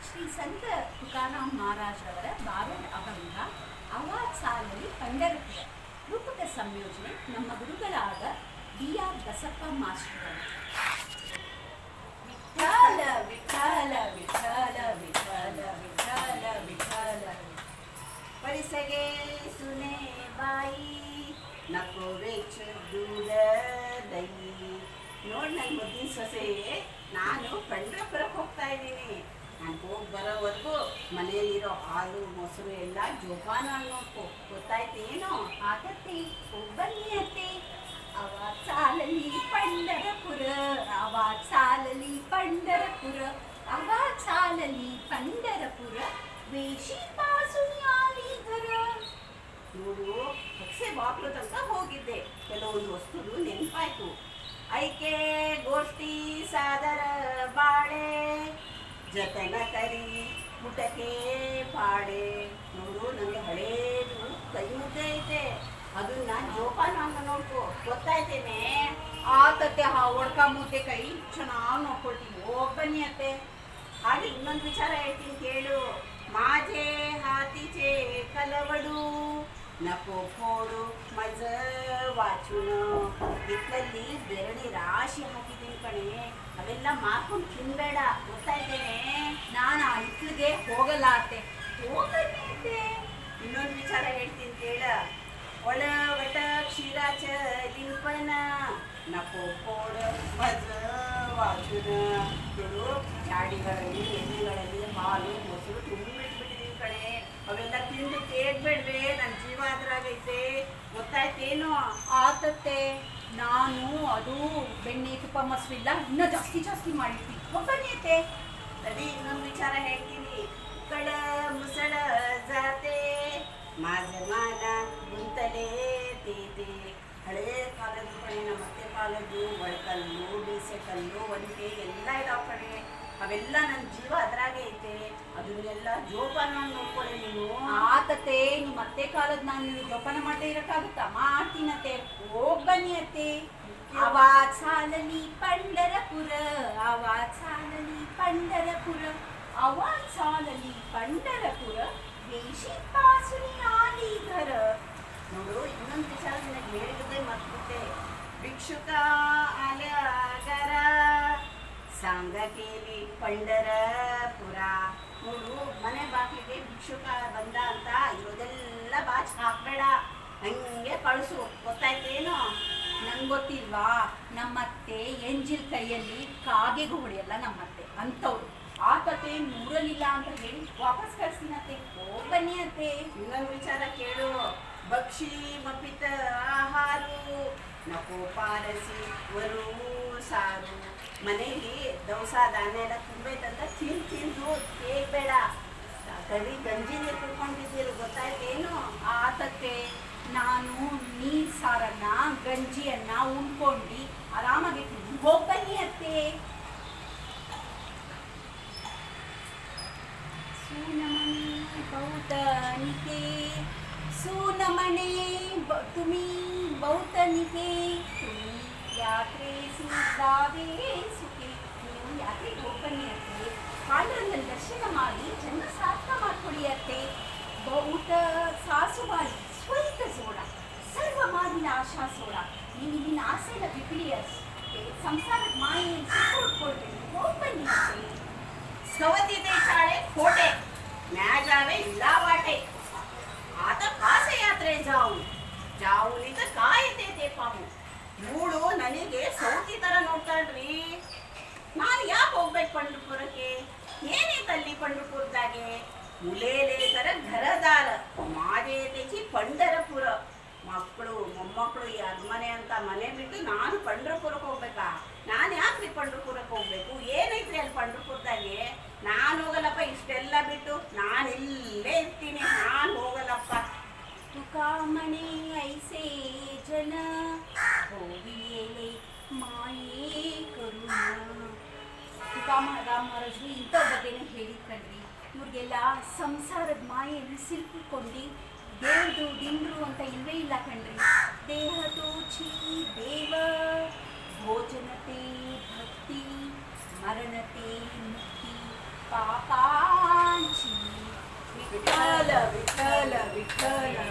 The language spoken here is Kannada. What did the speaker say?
ಶ್ರೀ ಸಂತ ತುಕಾರಾಮ್ ಮಹಾರಾಜ್ರವರ ಬಾರೋಡ್ ಅಭಂಗ ಆವಾಜ್ ಸಾಲಲ್ಲಿ ಪಂಡರಪುರ ರೂಪಕ ಸಂಯೋಜನೆ ನಮ್ಮ ಗುರುಗಳಾದ ಡಿ.ಆರ್. ಬಸಪ್ಪ ಮಾಸ್ಟರ್. ವಿಠಲ ವಿಠಲ ವಿಠಲ ವಿಠಲ ವಿಠಲ ವಿಠಲ ಪರಿಸಗೆ ಸುನೆ ಬಾಯಿ ನಕೋ ವೆಚ್ಚ ದೂರ ದೈ. ನೋಡಿ ನನ್ನ ಮುದ್ದಿನ ಸೊಸೆ, ನಾನು ಪಂಡರಪುರಕ್ಕೆ ಹೋಗ್ತಾ ಇದ್ದೀನಿ. ನಾನು ಹೋಗಿ ಬರೋವರೆಗೂ ಮನೆಯಲ್ಲಿರೋ ಹಾಲು ಮೊಸರು ಎಲ್ಲ ಜೋಪಾನ ನೋಡ್ಕೊ, ಗೊತ್ತಾಯ್ತೇನೋ? ಆತತ್ತಿ ಬನ್ನಿ ಅತ್ತೆ. ಆವಾಜ್ ಸಾಲಲಿ ಪಂಡರಪುರ, ಆವಾಜ್ ಸಾಲಲಿ ಪಂಡರಪುರ, ಆವಾಜ್ ಸಾಲಲಿ ಪಂಡರಪುರ, ವೇಷಿ ಪಾಸುಯಾಲಿ ಘರ. ನೋಡು, ಹೊಸೆ ಬಾಕ್ಲು ತನಕ ಹೋಗಿದ್ದೆ, ಕೆಲವೊಂದು ವಸ್ತುಗಳು ನೆನಪಾಯ್ತು. ಐಕೆ ಗೋಷ್ಠಿ ಸಾದರ ಬಾಳೆ ಜತನ ಕರಿ ಮುಟಕೆ ಪಾಡೆ. ನೋಡು, ನನಗೆ ಹಳೇದು ಕೈ ಮುದ್ದೆ ಐತೆ, ಅದನ್ನ ಜೋಪಾನ ನೋಡ್ಕೊ, ಗೊತ್ತಾಯ್ತೇನೆ? ಆತತ್ತೆ ಒಡ್ಕ ಮುದ್ದೆ ಕೈ ಚೆನ್ನಾಗಿ ನೋಡ್ಕೊಳ್ತೀನಿ. ಹೋಗ್ ಬನ್ನಿ ಅತ್ತೆ. ಹಾಗೆ ಇನ್ನೊಂದು ವಿಚಾರ ಹೇಳ್ತೀನಿ ಕೇಳು. ಮಾಜೆ ಹಾತಿಚೆ ಕಲವಡು ನಕೋ ಫೋಡು ಮಜ ವಾಚುನ. ಹಿತ್ತಲಲ್ಲಿ ಬೆರಣಿ ರಾಶಿ ಹಾಕಿದ್ದೀನಿ ಕಣೆ, ಅವೆಲ್ಲ ಮಾರ್ಕೊಂಡು ತಿನ್ಬೇಡ, ಗೊತ್ತಾಯ್ತೇನೆ? ನಾನು ಆ ಹಿತ್ತಲಿಗೆ ಹೋಗಲ್ಲ ಅತ್ತೆ. ಹೋಗತ್ತೆ. ಇನ್ನೊಂದು ವಿಚಾರ ಹೇಳ್ತೀನಿ ಕೇಳ. ಒಳ ಒಟ ಕ್ಷೀರಾಚ ಲಿಂಪನ ನಕೋ ಫೋಡು ಮಜ ವಾಚುನ. ನೋಡು, ಚಾಡಿಗಳಲ್ಲಿ ಎಣ್ಣೆಗಳಲ್ಲಿ ಹಾಲು ಮೊಸರು ತುಂಬಿಟ್ಬಿಟ್ಟಿದ್ದೀನಿ ಕಣೆ, ಅವೆಲ್ಲ ತಿಂದು ಕೇಳ್ಬೇಡ್ವೆ, ನನ್ನ ಜೀವ ಅದ್ರಾಗೈತೆ, ಗೊತ್ತಾಯ್ತೇನು? ಆತತ್ತೆ, ನಾನು ಅದು ಬೆಣ್ಣೆ ತುಪ್ಪ ಮೊಸರು ಇಲ್ಲ ಇನ್ನೂ ಜಾಸ್ತಿ ಜಾಸ್ತಿ ಮಾಡಿರ್ತೀನಿ. ಒಬ್ಬನೇತೆ ಸರಿ. ಇನ್ನೊಂದು ವಿಚಾರ ಹೇಳ್ತೀನಿ. ಕಳ ಮುಸಳ ಜಾತೆ ಮಾಜಮಾನ ಗುಂತಲೇ ತೇದೆ. ಹಳೇ ಕಾಲದ ಕಣೆ, ನಮ್ಮ ಅತ್ತೆ ಕಾಲದ್ದು ಒಳಕಲ್ಲು ಬೀಸೆಕಲ್ಲು ಒಂಟೆ ಎಲ್ಲ ಇದಾವ ಕಣೆ, ಅವೆಲ್ಲ ನನ್ನ ಜೀವ ಅದ್ರಾಗೆ ಐತೆ, ಅದನ್ನೆಲ್ಲ ಜೋಪಾನ ನೋಡ್ಕೊಳ್ಳಿ ನೀನು. ಆತತೆ, ನಿಮ್ಮ ಅತ್ತೆ ಕಾಲದ ನಾನು ಜೋಪಾನ ಮಾಡದೆ ಇರೋಕ್ಕಾಗುತ್ತಾ? ಮಾಡ್ತೀನತ್ತೆ. ಹೋಗ್ ಬನ್ನಿ ಅತ್ತೆ. ಆವಾಜ್ ಸಾಲಲಿ ಪಂಡರಪುರ, ಆವಾಜ್ ಸಾಲಲಿ ಪಂಡರಪುರ, ಆವಾಜ್ ಸಾಲಲಿ ಪಂಡರಪುರ, ವೇಷಿ ಪಾಸುನಿ ಆಲಿ ಘರ. ನೋಡು, ಇನ್ನೊಂದು ವಿಚಾರ ನಿನಗೆ ಹೇಳಿದ್ರೆ ಮರ್ತ್ಬಿಟ್ಟೆ. ಭಿಕ್ಷುಕ ಅಲಗರ ಸಾಂಗ ಕೇಳಿ ಪಂಡರಪುರ. ನೋಡು, ಮನೆ ಬಾಗಿಲಿಗೆ ಭಿಕ್ಷುಕ ಬಂದ ಅಂತ ಇರೋದೆಲ್ಲ ಬಾಚ್ ಹಾಕ್ಬೇಡ, ಹಂಗೆ ಕಳಿಸು, ಗೊತ್ತಾಯ್ತೇನು? ನಂಗೆ ಗೊತ್ತಿಲ್ವಾ? ನಮ್ಮತ್ತೆ ಎಂಜಿಲ್ ಕೈಯಲ್ಲಿ ಕಾಗೆಗೂ ಹೊಡೆಯಲ್ಲ ನಮ್ಮತ್ತೆ ಅಂಥವ್ರು. ಆತತೆ ನೂರಲ್ಲಿಲ್ಲ ಅಂತ ಹೇಳಿ ವಾಪಸ್ ಕಳ್ಸಿನತ್ತೆ. ಹೋಗ್ ಬನ್ನಿ ಅತ್ತೆ. ಇನ್ನೊಂದು ವಿಚಾರ ಕೇಳು. ಭಕ್ಷಿ ಮಪಿತ ಆಹಾರು ನಕೋ ಪಾರಸಿ ವರು ಸಾರು. ಮನೆಯಲ್ಲಿ ದವಸ ಧಾನ್ಯ ಎಲ್ಲ ತುಂಬೈತಂತ ತಿಂದು ಬೇಡ, ಕಡಿ ಗಂಜಿ ನೀರು ಕುಡ್ಕೊಂಡಿದ್ದೀರಿ, ಗೊತ್ತಾಯ್ತೇನು? ಆತಕ್ಕೆ ನಾನು ನೀರು ಸಾರನ್ನ ಗಂಜಿಯನ್ನ ಉಣ್ಕೊಂಡು ಆರಾಮಾಗಿರ್ತೀನಿ. ಹೋಗ್ ಬನ್ನಿ ಅತ್ತೆ. ಸುನಮನೆ ಬೌತನಿಕೆ ಸುನಮನೆ ತುಮಿ ಬೌತನಿಕೆ ತುಮಿ ಯಾತ್ರೆ ಸುಧಾವೇ ಸುಖಿ. ನೀವು ಯಾತ್ರೆಗೆ ಹೋಗಿ ಬನ್ನಿ ಅತ್ತೆ. ಪಾಂಡುರಂಗನ ದರ್ಶನ ಮಾಡಿ ಜನ್ಮ ಸಾರ್ಥಕ ಮಾಡ್ಕೊಳ್ಳಿ ಅತ್ತೆ. ಬೌತ ಸಾಸುವಾರಿ ಸ್ವಲ್ತ ಸೋಡ ಸರ್ವ ಮಾದಿನ ಆಶಾ ಸೋಡ. ನೀವು ಇಲ್ಲಿನ ಆಸೆನ ಬಿಬಿಡಿ ಅಷ್ಟೇ, ಸಂಸಾರದ ಮಾಯೆಯನ್ನು ಸುತ್ತುಕೊಳ್ಬೇಕು. ಹೋಗಿ ಬನ್ನಿ ಅತ್ತೆ. ಸವತಿದೆ ಚಾಳೆ ಕೋಟೆ ಮ್ಯಾಜಾವೆ ಇಲ್ಲ ವಾಟೆ. ಆತ ಕಾಸ ಯಾತ್ರೆ ಜಾವು ಜಾವುನಿತ ಕಾಯತೈತೆ ಪಾವು. ಮೂಳು ನನಗೆ ಸೌತಿ ತರ ನೋಡ್ತಾಳ್ರಿ. ನಾನು ಯಾಕೆ ಹೋಗ್ಬೇಕು ಪಂಡ್ರಪುರಕ್ಕೆ? ಏನೈತಲ್ಲಿ ಪಂಡ್ರಪುರದಾಗೆ? ಮುಲೇಲೆ ತರ ಘರದಾರ ಮಾದೇ ತೆಚಿ ಪಂಡರಪುರ. ಮಕ್ಕಳು ಮೊಮ್ಮಕ್ಕಳು ಈ ಅರಮನೆ ಅಂತ ಮನೆ ಬಿಟ್ಟು ನಾನು ಪಂಡ್ರಪುರಕ್ಕೆ ಹೋಗ್ಬೇಕಾ? ನಾನು ಯಾಕ್ರಿ ಪಂಡ್ರಪುರಕ್ಕೆ ಹೋಗ್ಬೇಕು? ಏನೈತ್ರಿ ಅಲ್ಲಿ ಪಂಡ್ರಪುರದಾಗೆ? ನಾನು ಹೋಗಲ್ಲಪ್ಪ, ಇಷ್ಟೆಲ್ಲ ಬಿಟ್ಟು ನಾನು ಇಲ್ಲೇ ಇರ್ತೀನಿ, ನಾನು ಹೋಗಲ್ಲಪ್ಪ. ತುಕಾಮಣೆ ಐಸೆ ಜನ ಹೋಗಿಯೇಲೆ ಮಾಯೇ ಕರುಣ. ತುಕಾರಾಮ್ ಮಹಾರಾಜರು ಇಂಥ ಬಗ್ಗೆನೇ ಹೇಳಿದ್ಕಂಡ್ರಿ. ಇವ್ರಿಗೆಲ್ಲ ಸಂಸಾರದ ಮಾಯೆಯಲ್ಲಿ ಸಿಲುಕಿಕೊಂಡು ದೇವ್ರದು ದಿಂಡ್ರು ಅಂತ ಇಲ್ವೇ ಇಲ್ಲ ಕಣ್ರಿ. ದೇಹದೋ ಛೀ ದೇವ ಭೋಜನತೆ ಭಕ್ತಿ ಮರಣತೆ ಮುಕ್ತಿ ಪಾಪ ವಿಠಲ ವಿಠಲ